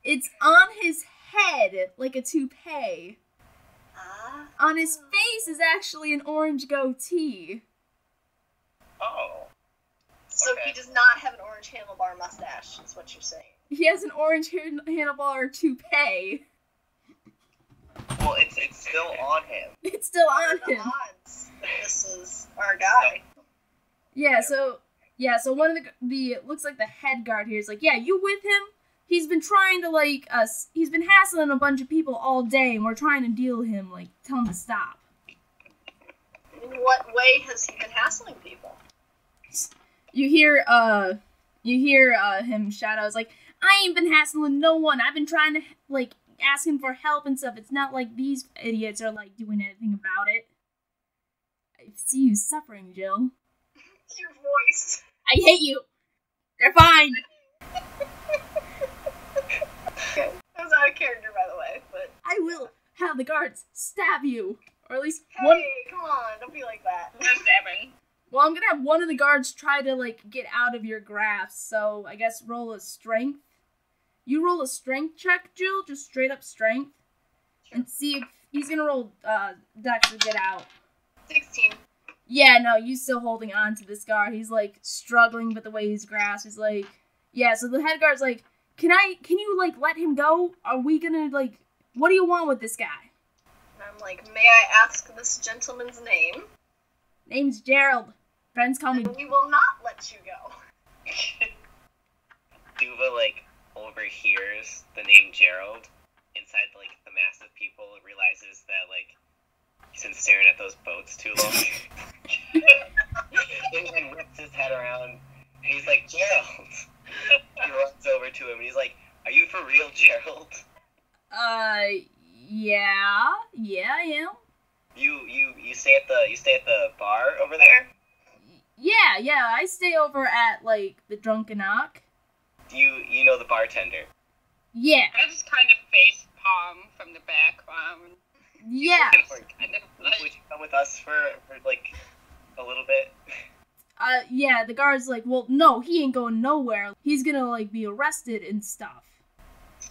It's on his head, like a toupee. On his face is actually an orange goatee. Oh. So Okay. he does not have an orange handlebar mustache, is what you're saying. He has an orange handlebar toupee. Well, it's still on him. It's still What on are the him. odds that this is our guy? Yeah, so one of the looks like the head guard here is like, yeah, you with him? He's been trying to, like, he's been hassling a bunch of people all day, and we're trying to deal with him, like, tell him to stop. In what way has he been hassling people? You hear him shout out, like, I ain't been hassling no one. I've been trying to, like, ask him for help and stuff. It's not like these idiots are, like, doing anything about it. I see you suffering, Jill. Your voice. I hate you. They're fine. Okay. That was out of character, by the way, but... I will have the guards stab you. Or at least Hey, one... come on, don't be like that. No stabbing. Well, I'm gonna have one of the guards try to, like, get out of your grasp, so I guess roll a strength. You roll a strength check, Jill, just straight up strength, and see if he's gonna roll dex to get out. 16. Yeah, no, you still holding on to this guard. He's, like, struggling with the way he's grasped. He's like, yeah, so the head guard's like, can you, like, let him go? Are we gonna, like, what do you want with this guy? And I'm like, may I ask this gentleman's name? Name's Gerald. Friends call me... And we will not let you go. Duva, like, overhears the name Gerald inside, like, the mass of people, realizes that, like, he's been staring at those boats too long. And then whips his head around, and he's like, Gerald! He runs over to him, and he's like, are you for real, Gerald? Yeah, I am. You stay at the bar over there? Yeah, I stay over at, like, the Drunken Knock. You know the bartender? Yeah, I just kind of face palm from the background. yeah. Kind of like, Would you come with us for like, a little bit? Yeah, the guard's like, well, no, he ain't going nowhere. He's gonna, like, be arrested and stuff.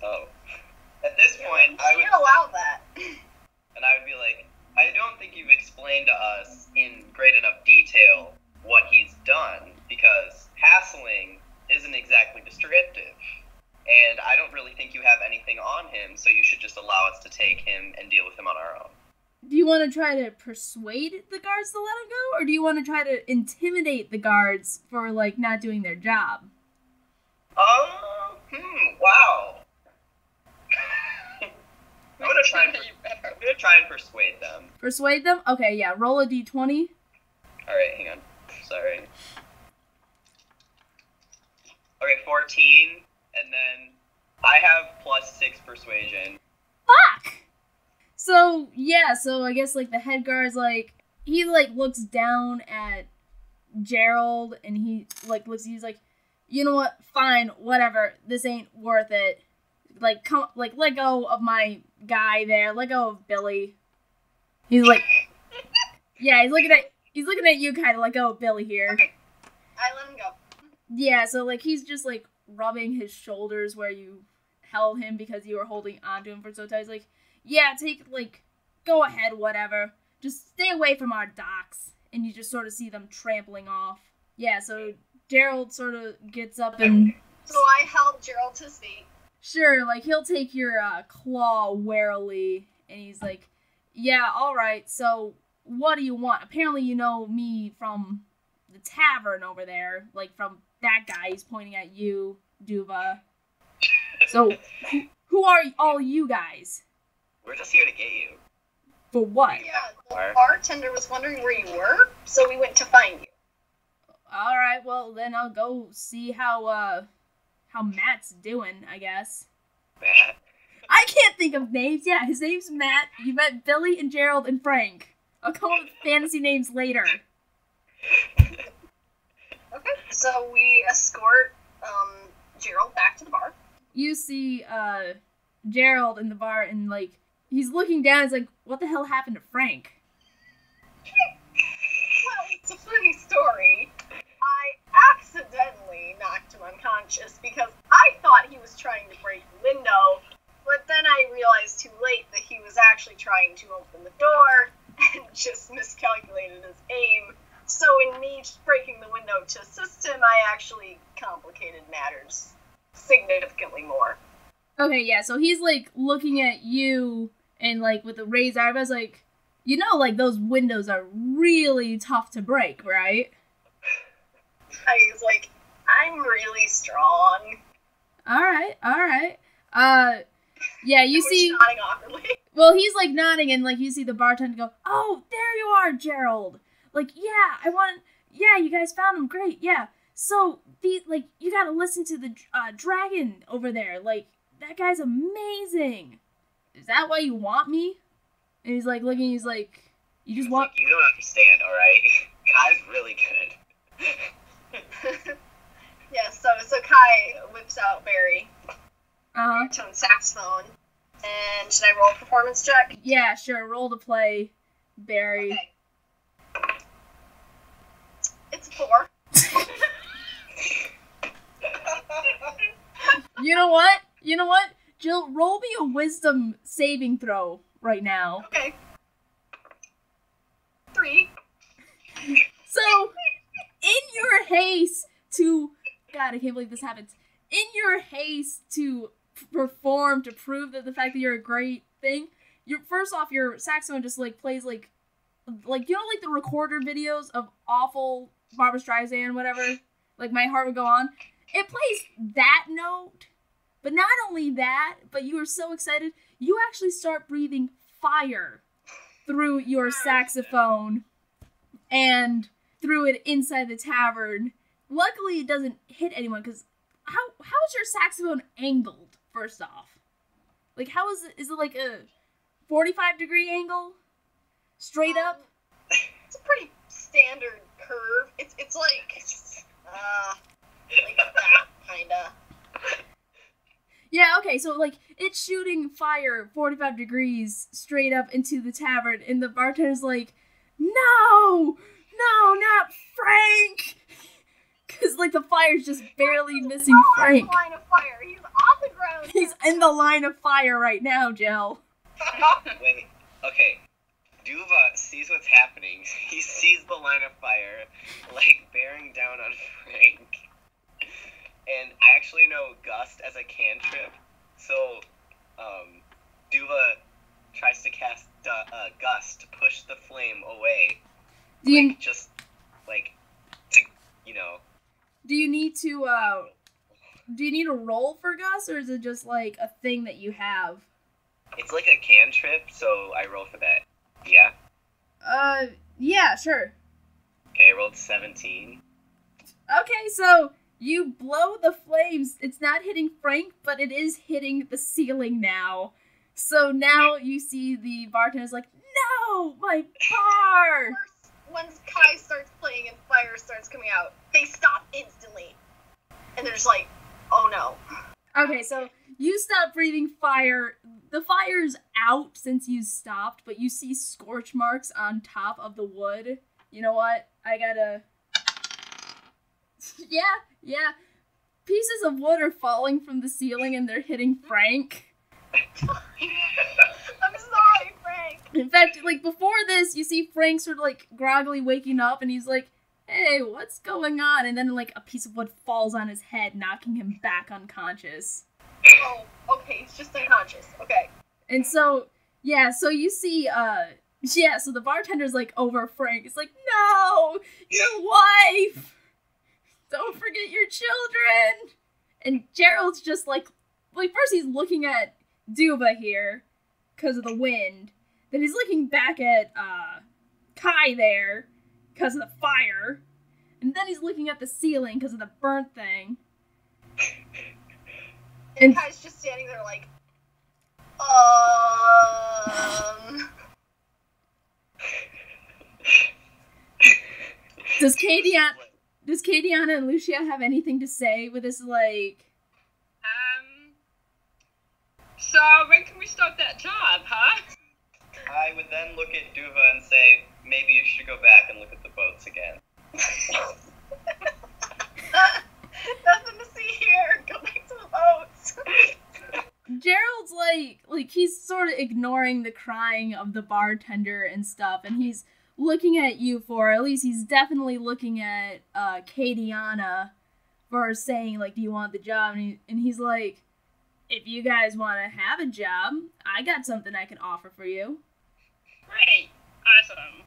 Oh. At this point, I We would, can't allow that. and I would be like, I don't think you've explained to us in great enough detail what he's done, because hassling isn't exactly descriptive. And I don't really think you have anything on him, so you should just allow us to take him and deal with him on our own. Do you want to try to persuade the guards to let him go, or do you want to try to intimidate the guards for, like, not doing their job? Wow. I'm gonna try and persuade them. Persuade them? Okay, yeah, roll a d20. Alright, hang on. Sorry. Okay, 14, and then I have +6 persuasion. Fuck! So, yeah, so I guess, like, the head guard's, like, he, like, looks down at Gerald, and he, like, he's like, you know what, fine, whatever, this ain't worth it. Like, come, like, let go of my guy there, let go of Billy. He's like, yeah, he's looking at you kind of, let go of Billy here. Okay. I let him go. Yeah, so, like, he's just, like, rubbing his shoulders where you held him because you were holding onto him for so tight. He's like, yeah, go ahead, whatever. Just stay away from our docks. And you just sort of see them trampling off. Yeah, so Gerald sort of gets up and... So I help Gerald to his feet. Sure, like, he'll take your claw warily. And he's like, yeah, alright, so what do you want? Apparently you know me from the tavern over there, like from that guy. He's pointing at you, Duva. So, who are all you guys? We're just here to get you. For what? Yeah, the bartender was wondering where you were, so we went to find you. Alright, well, then I'll go see how Matt's doing, I guess. Matt. I can't think of names. Yeah, his name's Matt. You met Billy and Gerald and Frank. I'll come up with fantasy names later. Okay, so we escort Gerald back to the bar. You see Gerald in the bar, and, like, he's looking down. He's like, what the hell happened to Frank? Well, it's a funny story. I accidentally knocked him unconscious because I thought he was trying to break the window, but then I realized too late that he was actually trying to open the door and just miscalculated his aim. So in me breaking the window to assist him, I actually complicated matters significantly more. Okay, yeah, so he's, like, looking at you, and, like, with the raised eyebrows, like, you know, like, those windows are really tough to break, right? I was like, I'm really strong. Alright. Yeah, you see... nodding awkwardly. Well, he's, like, nodding, and, like, you see the bartender go, oh, there you are, Gerald! Like, yeah, yeah, you guys found him, great, yeah. So, you gotta listen to the dragon over there, like, that guy's amazing. Is that why you want me? And he's, like, looking, he's like, you just want... Like, you don't understand, alright? Kai's really good. Yeah, so Kai whips out Barry. Uh-huh. Tone saxophone. And should I roll a performance check? Yeah, sure, roll to play Barry. Okay. It's a 4. You know what? Jill, roll me a wisdom saving throw right now. Okay. 3. So, in your haste to... God, I can't believe this happens. In your haste to perform, to prove that the fact that you're a great thing, first off, your saxophone just, like, plays, like, you know, like, the recorder videos of awful Barbra Streisand, whatever? Like, My Heart Would Go On? It plays that note, but not only that, but you are so excited, you actually start breathing fire through your saxophone and threw it inside the tavern. Luckily, it doesn't hit anyone, because how is your saxophone angled, first off? Like, how is it? Is it like a 45-degree angle? Straight up? It's a pretty standard curve. It's like that, kinda. Yeah, okay, so, like, it's shooting fire 45 degrees straight up into the tavern, and the bartender's like, no, not Frank! Because, like, the fire's just barely missing Frank. He's on the line of fire. He's on the ground. He's in the line of fire right now, Jill. Wait, okay. Duva sees what's happening. He sees the line of fire, like, bearing down on Frank. And I actually know Gust as a cantrip, so, Duva tries to cast Gust to push the flame away. Do you need to roll for Gus, or is it just like a thing that you have? It's like a cantrip, so I roll for that. Yeah? Yeah, sure. Okay, I rolled 17. Okay, so you blow the flames. It's not hitting Frank, but it is hitting the ceiling now. So now you see the bartender's like, no, my bar! Once Kai starts playing and fire starts coming out, they stop instantly. And they're just like, oh no. Okay, so you stop breathing fire. The fire's out since you stopped, but you see scorch marks on top of the wood. You know what? I gotta... Yeah. Pieces of wood are falling from the ceiling and they're hitting Frank. I'm sorry, Frank. In fact, like, before this, you see Frank sort of, like, groggily waking up, and he's like, hey, what's going on? And then, like, a piece of wood falls on his head, knocking him back unconscious. Oh, okay, he's just unconscious. Okay. And so, yeah, so you see, Yeah, so the bartender's, like, over Frank. It's like, no! Your wife! Don't forget your children! And Gerald's just, like, first he's looking at Duba here, because of the wind. Then he's looking back at, Kai there, because of the fire. And then he's looking at the ceiling, because of the burnt thing. And Kai's just standing there like, Does Kadiana and Lucia have anything to say with this, like... So when can we start that job, huh? I would then look at Duva and say, maybe you should go back and look at the boats again. nothing to see here. Go back to the boats. Gerald's like he's sort of ignoring the crying of the bartender and stuff, and he's looking at you for, at least he's definitely looking at Kadiana for saying, like, do you want the job? And he's like, if you guys want to have a job, I got something I can offer for you. Great. Awesome.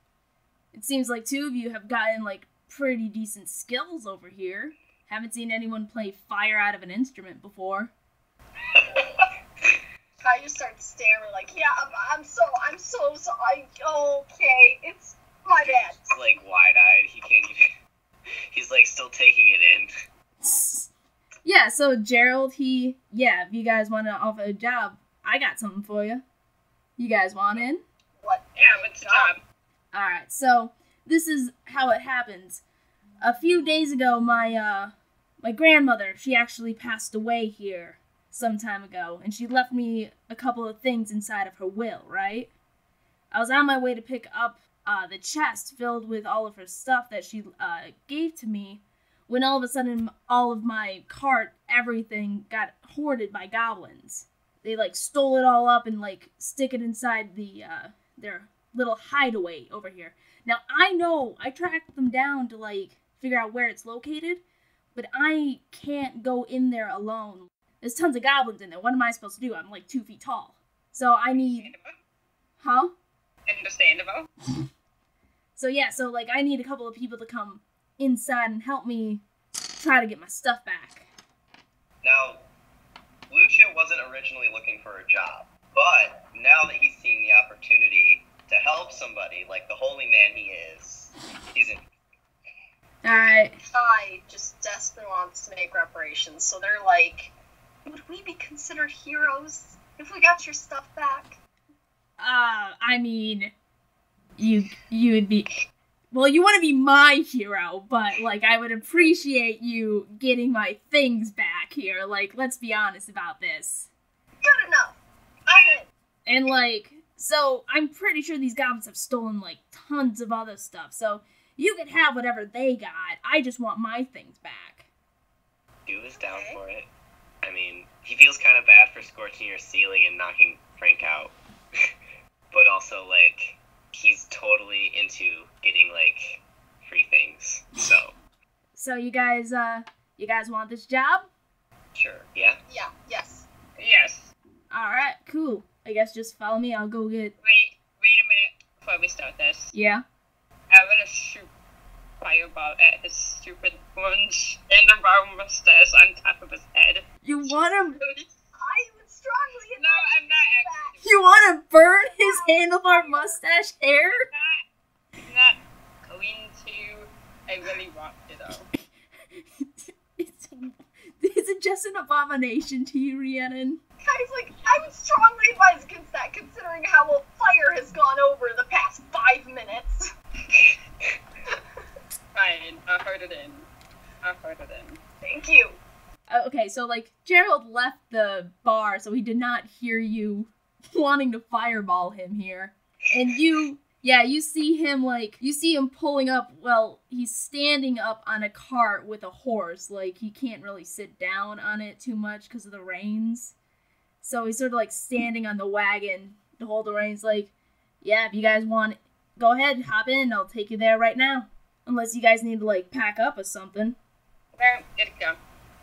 It seems like two of you have gotten, like, pretty decent skills over here. Haven't seen anyone play fire out of an instrument before. Kai just starts staring like, yeah, I'm so sorry. Okay, it's my bad. He's like wide-eyed. He can't even. He's like still taking it in. Yeah, so Gerald, if you guys want to offer a job, I got something for you. You guys want in? What? Yeah, what's the job? Alright, so this is how it happens. A few days ago, my grandmother, she actually passed away here some time ago, and she left me a couple of things inside of her will, right? I was on my way to pick up the chest filled with all of her stuff that she gave to me, when all of a sudden all of my cart, everything got hoarded by goblins. They, like, stole it all up and, like, stick it inside their little hideaway over here. Now, I tracked them down to, like, figure out where it's located, but I can't go in there alone. There's tons of goblins in there. What am I supposed to do? I'm, like, 2 feet tall. So I need... Huh? Understandable. So, yeah, like, I need a couple of people to come inside and help me try to get my stuff back. Now, Lucia wasn't originally looking for a job, but now that he's seen the opportunity to help somebody like the holy man he is, he's in. Alright. Kai just desperately wants to make reparations, so they're like, would we be considered heroes if we got your stuff back? I mean, you would be... Well, you want to be my hero, but, like, I would appreciate you getting my things back here. Like, let's be honest about this. Good enough. I'm in. And, like, so I'm pretty sure these goblins have stolen, like, tons of other stuff. So you can have whatever they got. I just want my things back. Dude is down for it. I mean, he feels kind of bad for scorching your ceiling and knocking Frank out. But also, like... he's totally into getting, like, free things, so. So you guys want this job? Sure. Yeah? Yeah, yes. Yes. Alright, cool. I guess just follow me, I'll go get... Wait a minute before we start this. Yeah? I'm gonna shoot fireball at his stupid orange and the brown mustache on top of his head. You wanna... I would strongly No, I'm not actually. You wanna burn his handlebar mustache hair? I'm not going to. I really want to, though. Is it just an abomination to you, Rhiannon? Kai's like, I would strongly advise against that, considering how a fire has gone over the past 5 minutes. Fine, I'll hold it in. Thank you. Okay, so, like, Gerald left the bar, so he did not hear you wanting to fireball him here. And you see him pulling up, well, he's standing up on a cart with a horse. Like, he can't really sit down on it too much because of the reins. So he's sort of, like, standing on the wagon to hold the reins, like, yeah, if you guys want, go ahead, hop in, I'll take you there right now. Unless you guys need to, like, pack up or something. Alright, get it go.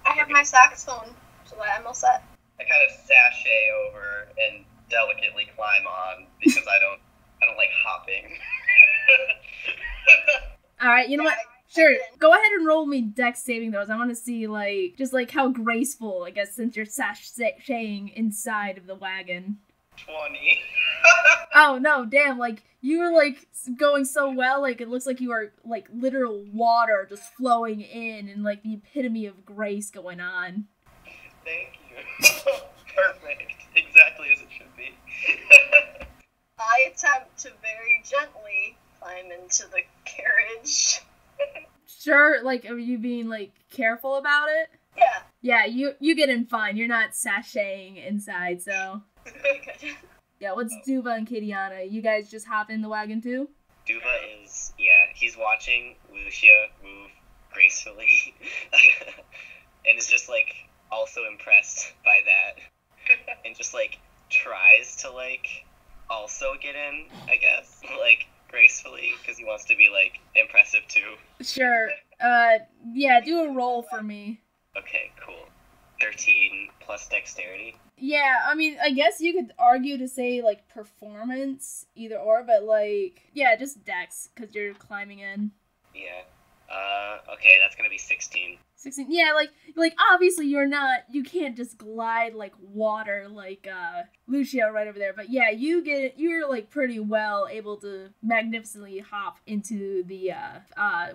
I have my saxophone, so I'm all set. I kind of sashay over and delicately climb on because I don't I don't like hopping. Alright, you know what? Sure, go ahead and roll me dex saving throws. I want to see, like, just like how graceful, I guess, since you're sashaying inside of the wagon. 20. Oh, no, damn, like, you were, like, going so well, like, it looks like you are, like, literal water just flowing in and, like, the epitome of grace going on. Thank you. Perfect. Exactly as it should be. I attempt to very gently climb into the carriage. Sure, like, are you being, like, careful about it? Yeah. Yeah, you get in fine. You're not sashaying inside, so... Good. Yeah, what's Duva and Katiana? You guys just hop in the wagon, too? Duva is, he's watching Lucia move gracefully. And is just, like, also impressed by that. And just, like, tries to, like, also get in, I guess. Like, gracefully, because he wants to be, like, impressive, too. Sure. Yeah, do a roll for me. Okay, cool. 13 plus dexterity. Yeah, I mean, I guess you could argue to say, like, performance, either or, but, like, yeah, just dex, because you're climbing in. Yeah. Okay, that's gonna be 16. 16, yeah, like, obviously you can't just glide like water like, Lucia right over there, but yeah, you're, like, pretty well able to magnificently hop into the,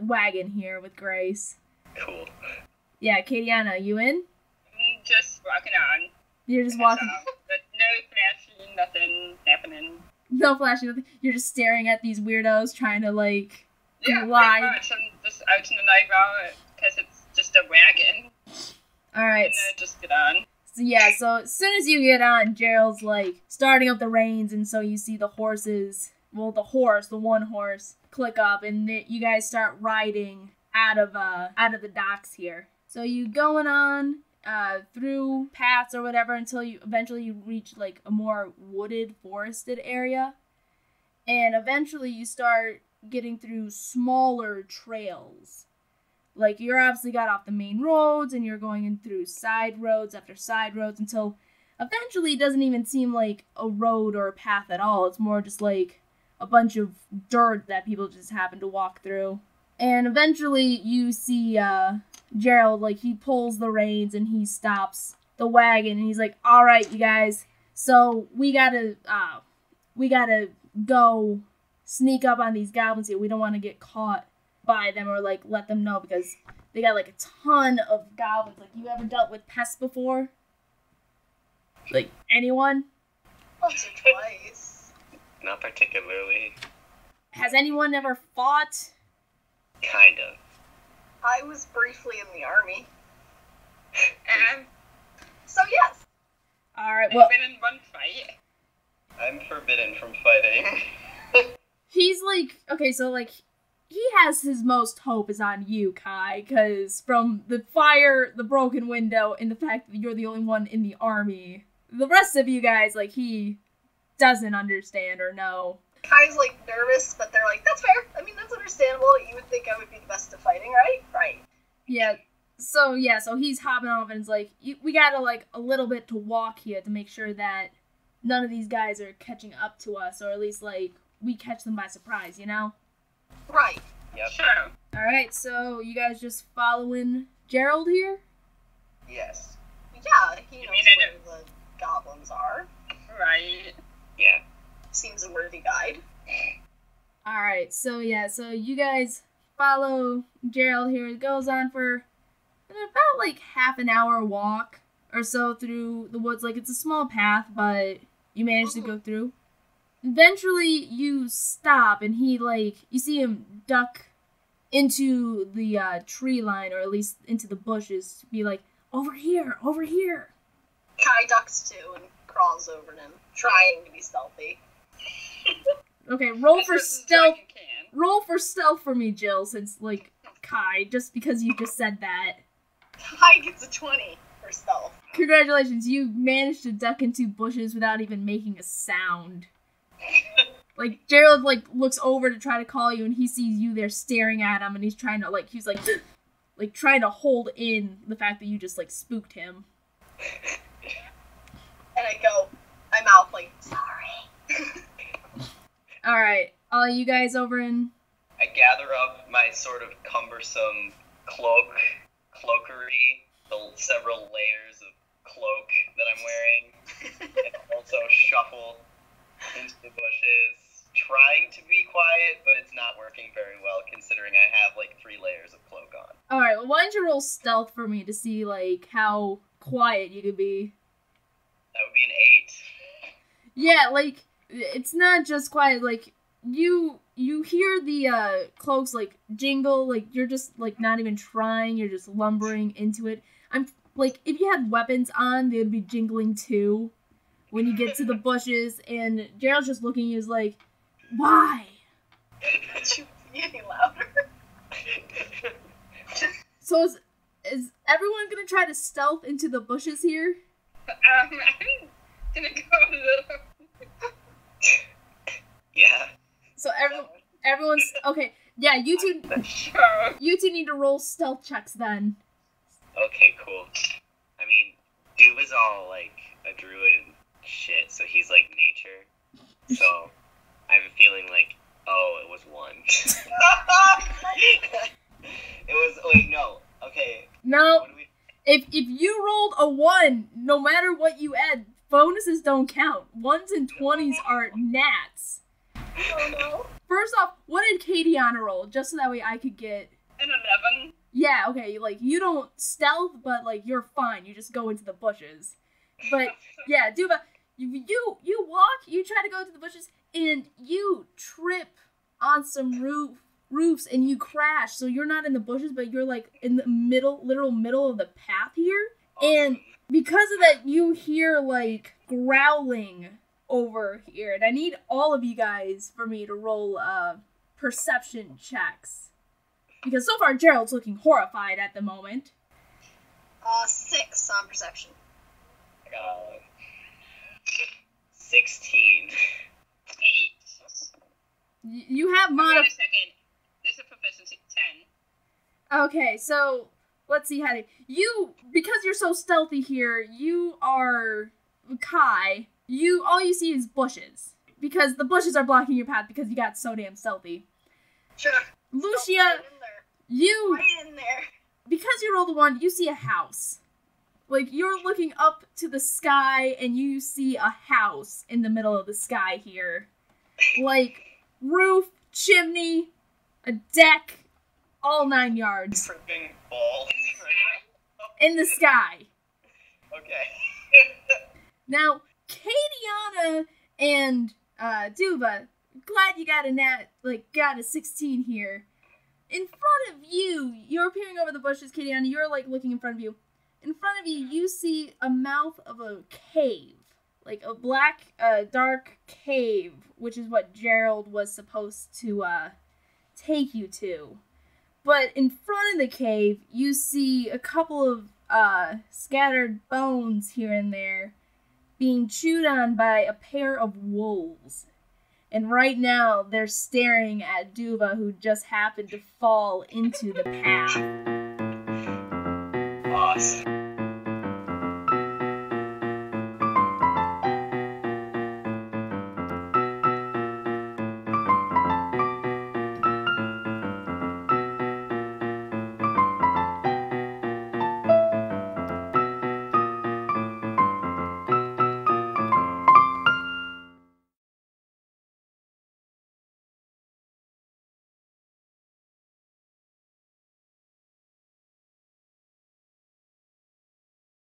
wagon here with grace. Cool. Yeah, Katiana, you in? I'm just walking on. You're just walking. But no flashing, nothing happening. No flashing, nothing. You're just staring at these weirdos trying to, like, Yeah, glide. pretty much. I'm just out in the night now because it's just a wagon. Alright. And then just get on. So yeah, so as soon as you get on, Gerald's, like, starting up the reins, and so you see the horses, well, the one horse, click up, and you guys start riding out of the docks here. So you going on, through paths or whatever until you eventually reach, like, a more wooded, forested area. And eventually you start getting through smaller trails. Like, you're obviously got off the main roads, and you're going in through side roads after side roads until eventually it doesn't even seem like a road or a path at all. It's more just like a bunch of dirt that people just happen to walk through. And eventually you see, Gerald, like, he pulls the reins and he stops the wagon, and he's like, alright, you guys, so we gotta go sneak up on these goblins here. We don't want to get caught by them or, like, let them know, because they got, like, a ton of goblins. Like, you ever dealt with pests before? Like, anyone? Once or twice. Not particularly. Has anyone ever fought? Kind of. I was briefly in the army. And So yes. Alright, well, I've been in one fight. I'm forbidden from fighting. he's like, okay, so, like, he has his most hope is on you, Kai, because from the fire, the broken window, and the fact that you're the only one in the army, the rest of you guys, like, he doesn't understand or know. Kai's, like, nervous, but they're like, that's fair. I mean, that's understandable. You would think I would be the best at fighting, right? Right. Yeah, so he's hopping off, and it's like, we gotta, like, a little bit to walk here to make sure that none of these guys are catching up to us, or at least, like, we catch them by surprise, you know? Right. Yep. Sure. Alright, so you guys just following Gerald here? Yes. Yeah, he knows mean where the goblins are. Right. Yeah. Seems a worthy guide. Alright, so yeah, so you guys follow Gerald here. It goes on for about, like, half an hour walk or so through the woods. Like, it's a small path, but you manage to go through. Eventually, you stop, and he, like, you see him duck into the tree line, or at least into the bushes, to be like, over here, over here. Kai ducks too and crawls over him, trying to be stealthy. Okay, roll As for much as stealth. dragon can. Roll for stealth for me, Jill, since, like, Kai, just because you just said that. Kai gets a 20 for stealth. Congratulations, you managed to duck into bushes without even making a sound. Like, Gerald, like, looks over to try to call you, and he sees you there staring at him, and he's trying to, like, he's like trying to hold in the fact that you just, like, spooked him. And I go, I mouth like, sorry. Alright, all you guys over in... I gather up my sort of cumbersome cloakery, the several layers of cloak that I'm wearing, and also shuffle into the bushes, trying to be quiet, but it's not working very well considering I have like 3 layers of cloak on. Alright, well, why don't you roll stealth for me to see, like, how quiet you could be? That would be an 8. Yeah, like, it's not just quiet, like, you hear the, cloaks, like, jingle, like, you're just, like, not even trying, you're just lumbering into it. I'm, like, if you had weapons on, they would be jingling too when you get to the bushes, and Gerald's just looking at you, is like, why? Could you be any louder? So is everyone gonna try to stealth into the bushes here? I'm gonna go a little... Yeah. So everyone's okay. Yeah, you two need to roll stealth checks then. Okay, cool. I mean, dude was all, like, a druid and shit, so he's, like, nature. So, I have a feeling, like, oh, it was 1. It was, wait, no. Okay. No, if you rolled a 1, no matter what you add, bonuses don't count. 1s and 20s are gnats. Oh no. First off, what did Katiana roll? Just so that way I could get... An 11. Yeah, okay, like, you don't stealth, but, like, you're fine. You just go into the bushes. But, yeah, Duba, you walk, you try to go into the bushes, and you trip on some roofs, and you crash. So you're not in the bushes, but you're, like, in the literal middle of the path here. And because of that, you hear, like, growling over here. And I need all of you guys for me to roll, perception checks. Because so far, Gerald's looking horrified at the moment. 6 on perception. 16. 8. You have Wait a second. There's a proficiency. 10. Okay, so let's see how because you're so stealthy here, you are Kai. All you see is bushes because the bushes are blocking your path because you got so damn stealthy. Sure. Lucia, Right in there. Because you rolled a 1, you see a house. Like, you're looking up to the sky and you see a house in the middle of the sky here. Like, roof, chimney, a deck, all 9 yards. Tripping balls. In the sky. Okay. Now, Katiana and Duva, glad you got a 16 here. In front of you, you're peering over the bushes, Katiana, you're, like, looking in front of you. In front of you, you see a mouth of a cave. Like, a black, dark cave, which is what Gerald was supposed to, take you to. But in front of the cave, you see a couple of, scattered bones here and there being chewed on by a pair of wolves. And right now, they're staring at Duva, who just happened to fall into the path. Awesome.